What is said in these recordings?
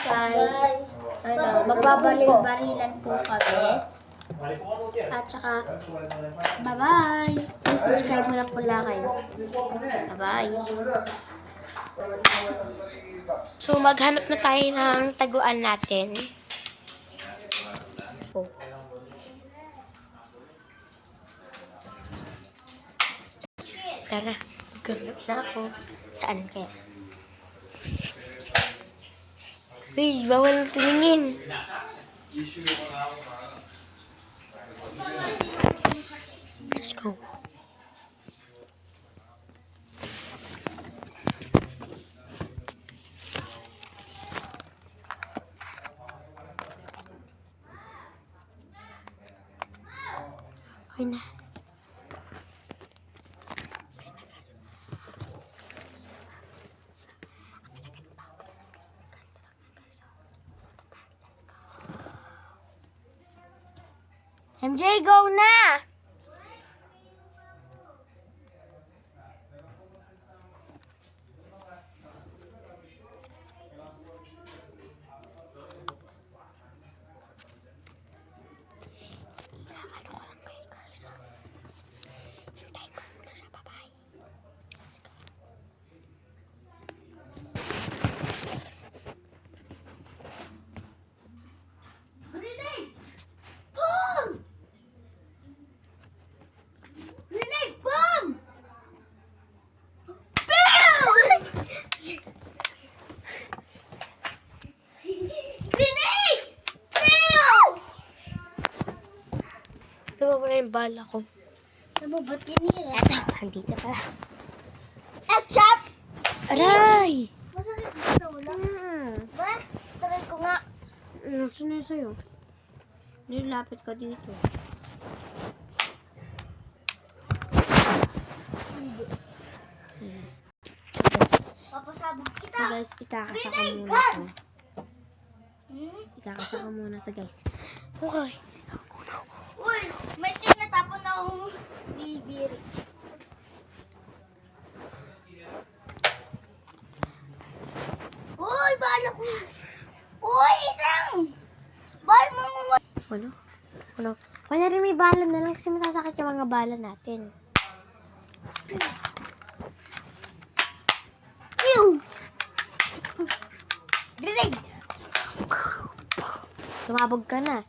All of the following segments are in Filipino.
guys. Magbabaril-barilan po kami. At saka, bye-bye. Please subscribe mo na po lang kayo. Bye-bye. So, maghanap na tayo ng taguan natin. Oh. Tara, maghanap na ako. Saan kaya? Uy, bawal tumingin. Let's go. Okay na. MJ, go na! Ano ko lang kayo guys. Hintayin ko muna siya. Bye-bye. Let's go. Grenade! Boom! Grenade! Boom! Grenade! Ano ba yung bala ko? Ano ba tinira? Eto, andito pa. Etchap! Aray! Masakit ba wala? Ba? Taray ko nga. Saan na sa'yo? Nilapit ka dito. Papasabog kita. So guys, ikakasa ko muna to. Ikakasa ko muna to guys. Okay. Uy, may tinatapon na akong bibiri. Uy, bala ko. Uy, isang! Bal mo mo. Ano? Ano? Kaya rin may bala na lang kasi masasakit yung mga bala natin. Ew! Grenade! Tumabog ka na.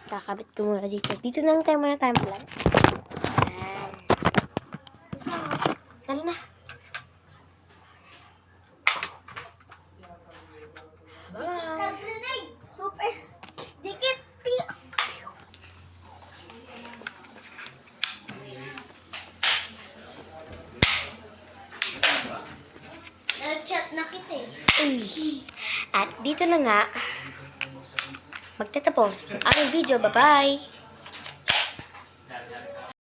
Kakabit ko muna dito. Dito lang tayo muna tayo malag. Tala na. Bye! Grenade! Super! Dikit! Nag-chat na kita eh. At dito na nga magtatapos ang aming video. Bye-bye!